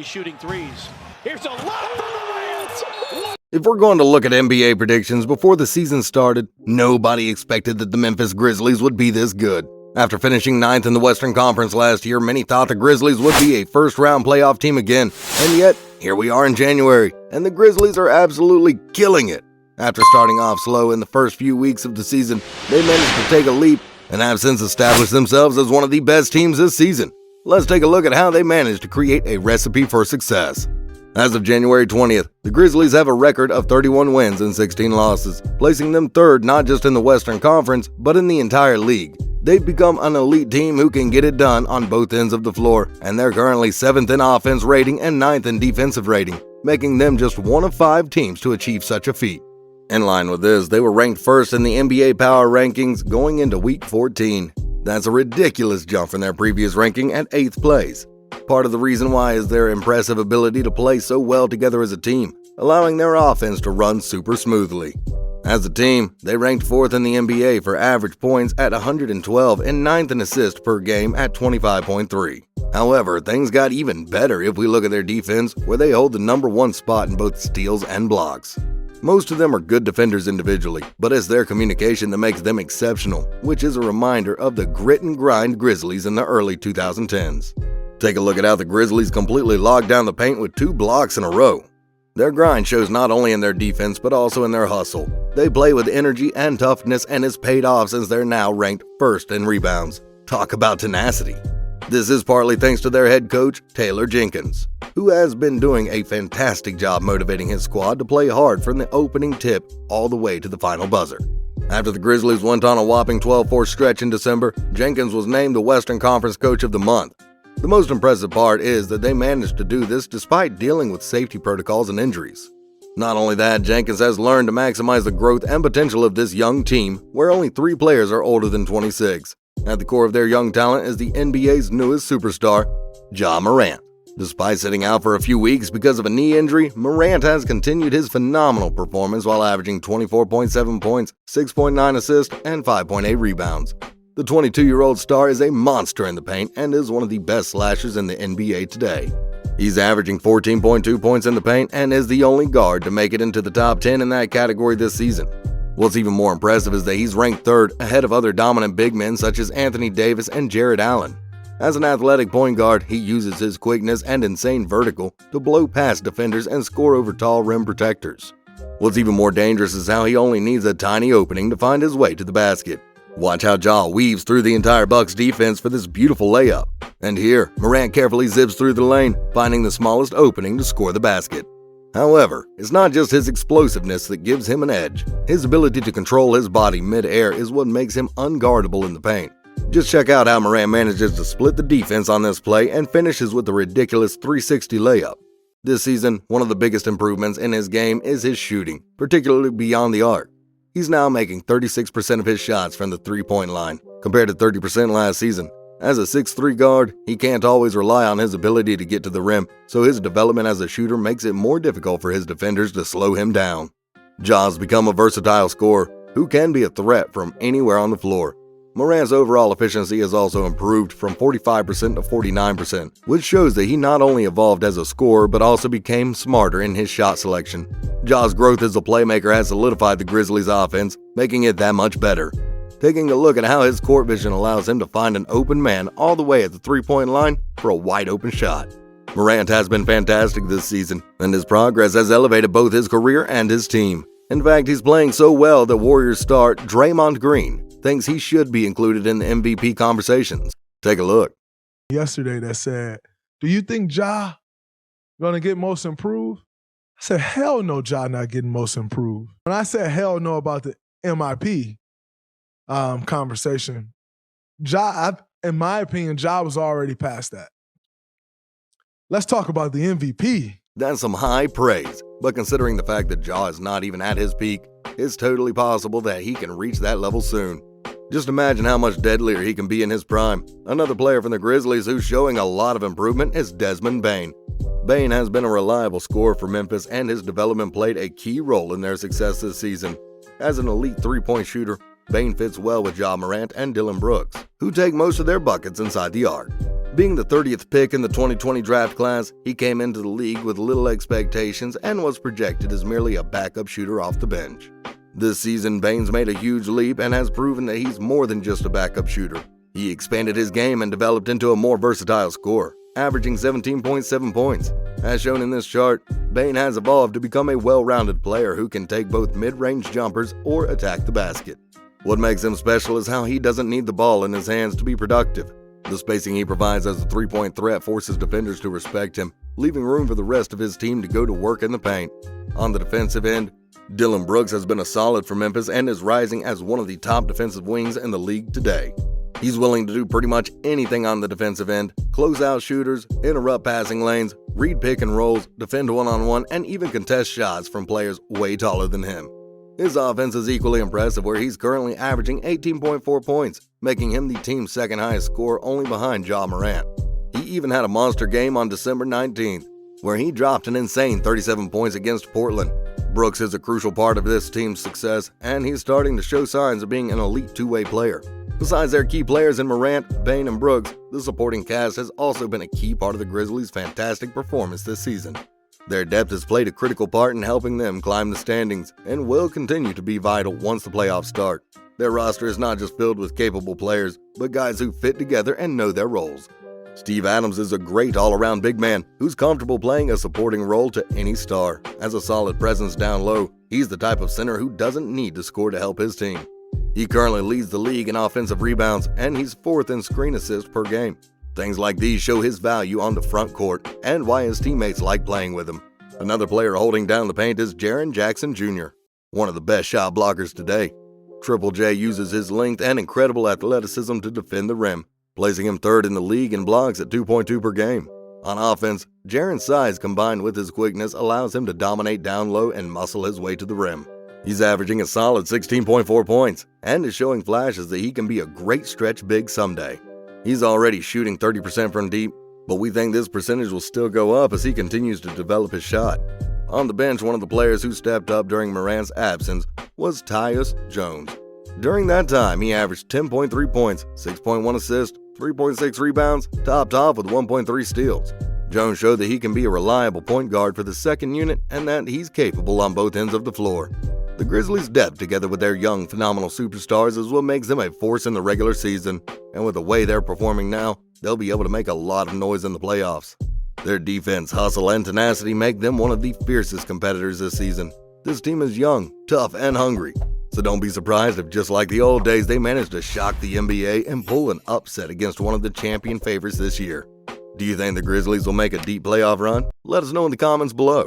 Shooting threes. Here's a lob for Morant. If we're going to look at NBA predictions before the season started, nobody expected that the Memphis Grizzlies would be this good. After finishing 9th in the Western Conference last year, many thought the Grizzlies would be a first-round playoff team again. And yet, here we are in January, and the Grizzlies are absolutely killing it. After starting off slow in the first few weeks of the season, they managed to take a leap and have since established themselves as one of the best teams this season. Let's take a look at how they managed to create a recipe for success. As of January 20th, the Grizzlies have a record of 31 wins and 16 losses, placing them third not just in the Western Conference, but in the entire league. They've become an elite team who can get it done on both ends of the floor, and they're currently 7th in offense rating and 9th in defensive rating, making them just one of 5 teams to achieve such a feat. In line with this, they were ranked first in the NBA Power Rankings going into Week 14. That's a ridiculous jump from their previous ranking at 8th place. Part of the reason why is their impressive ability to play so well together as a team, allowing their offense to run super smoothly. As a team, they ranked 4th in the NBA for average points at 112 and 9th in assists per game at 25.3. However, things got even better if we look at their defense, where they hold the number 1 spot in both steals and blocks. Most of them are good defenders individually, but it's their communication that makes them exceptional, which is a reminder of the grit and grind Grizzlies in the early 2010s. Take a look at how the Grizzlies completely locked down the paint with 2 blocks in a row. Their grind shows not only in their defense, but also in their hustle. They play with energy and toughness, and it's paid off since they're now ranked first in rebounds. Talk about tenacity. This is partly thanks to their head coach, Taylor Jenkins, who has been doing a fantastic job motivating his squad to play hard from the opening tip all the way to the final buzzer. After the Grizzlies went on a whopping 12-4 stretch in December, Jenkins was named the Western Conference Coach of the Month. The most impressive part is that they managed to do this despite dealing with safety protocols and injuries. Not only that, Jenkins has learned to maximize the growth and potential of this young team, where only 3 players are older than 26. At the core of their young talent is the NBA's newest superstar, Ja Morant. Despite sitting out for a few weeks because of a knee injury, Morant has continued his phenomenal performance while averaging 24.7 points, 6.9 assists, and 5.8 rebounds. The 22-year-old star is a monster in the paint and is one of the best slashers in the NBA today. He's averaging 14.2 points in the paint and is the only guard to make it into the top 10 in that category this season. What's even more impressive is that he's ranked 3rd ahead of other dominant big men such as Anthony Davis and Jared Allen. As an athletic point guard, he uses his quickness and insane vertical to blow past defenders and score over tall rim protectors. What's even more dangerous is how he only needs a tiny opening to find his way to the basket. Watch how Ja weaves through the entire Bucks defense for this beautiful layup. And here, Morant carefully zips through the lane, finding the smallest opening to score the basket. However, it's not just his explosiveness that gives him an edge. His ability to control his body mid-air is what makes him unguardable in the paint. Just check out how Morant manages to split the defense on this play and finishes with a ridiculous 360 layup. This season, one of the biggest improvements in his game is his shooting, particularly beyond the arc. He's now making 36% of his shots from the three-point line, compared to 30% last season. As a 6'3" guard, he can't always rely on his ability to get to the rim, so his development as a shooter makes it more difficult for his defenders to slow him down. Ja's become a versatile scorer who can be a threat from anywhere on the floor. Morant's overall efficiency has also improved from 45% to 49%, which shows that he not only evolved as a scorer but also became smarter in his shot selection. Ja's growth as a playmaker has solidified the Grizzlies' offense, making it that much better. Taking a look at how his court vision allows him to find an open man all the way at the three-point line for a wide-open shot. Morant has been fantastic this season, and his progress has elevated both his career and his team. In fact, he's playing so well that Warriors star Draymond Green thinks he should be included in the MVP conversations. Take a look. Yesterday that said, do you think Ja gonna get most improved? I said, hell no, Ja not getting most improved. When I said hell no about the MIP conversation, in my opinion, Ja was already past that. Let's talk about the MVP. That's some high praise, but considering the fact that Ja is not even at his peak, it's totally possible that he can reach that level soon. Just imagine how much deadlier he can be in his prime. Another player from the Grizzlies who's showing a lot of improvement is Desmond Bane. Bane has been a reliable scorer for Memphis, and his development played a key role in their success this season. As an elite three-point shooter, Bane fits well with Ja Morant and Dillon Brooks, who take most of their buckets inside the arc. Being the 30th pick in the 2020 draft class, he came into the league with little expectations and was projected as merely a backup shooter off the bench. This season, Bane's made a huge leap and has proven that he's more than just a backup shooter. He expanded his game and developed into a more versatile scorer, averaging 17.7 points. As shown in this chart, Bane has evolved to become a well-rounded player who can take both mid-range jumpers or attack the basket. What makes him special is how he doesn't need the ball in his hands to be productive. The spacing he provides as a three-point threat forces defenders to respect him, leaving room for the rest of his team to go to work in the paint. On the defensive end, Dillon Brooks has been a solid for Memphis and is rising as one of the top defensive wings in the league today. He's willing to do pretty much anything on the defensive end: close out shooters, interrupt passing lanes, read pick and rolls, defend one-on-one, and even contest shots from players way taller than him. His offense is equally impressive, where he's currently averaging 18.4 points, making him the team's second highest scorer only behind Morant. He even had a monster game on December 19th, where he dropped an insane 37 points against Portland. Brooks is a crucial part of this team's success, and he's starting to show signs of being an elite two-way player. Besides their key players in Morant, Bane, and Brooks, the supporting cast has also been a key part of the Grizzlies' fantastic performance this season. Their depth has played a critical part in helping them climb the standings and will continue to be vital once the playoffs start. Their roster is not just filled with capable players, but guys who fit together and know their roles. Steve Adams is a great all-around big man who's comfortable playing a supporting role to any star. As a solid presence down low, he's the type of center who doesn't need to score to help his team. He currently leads the league in offensive rebounds, and he's fourth in screen assists per game. Things like these show his value on the front court and why his teammates like playing with him. Another player holding down the paint is Jaren Jackson Jr., one of the best shot blockers today. Triple J uses his length and incredible athleticism to defend the rim, placing him third in the league in blocks at 2.2 per game. On offense, Jaren's size combined with his quickness allows him to dominate down low and muscle his way to the rim. He's averaging a solid 16.4 points and is showing flashes that he can be a great stretch big someday. He's already shooting 30% from deep, but we think this percentage will still go up as he continues to develop his shot. On the bench, one of the players who stepped up during Morant's absence was Tyus Jones. During that time, he averaged 10.3 points, 6.1 assists, 3.6 rebounds, topped off with 1.3 steals. Jones showed that he can be a reliable point guard for the second unit and that he's capable on both ends of the floor. The Grizzlies' depth, together with their young, phenomenal superstars, is what makes them a force in the regular season, and with the way they're performing now, they'll be able to make a lot of noise in the playoffs. Their defense, hustle, and tenacity make them one of the fiercest competitors this season. This team is young, tough, and hungry, so don't be surprised if, just like the old days, they manage to shock the NBA and pull an upset against one of the champion favorites this year. Do you think the Grizzlies will make a deep playoff run? Let us know in the comments below.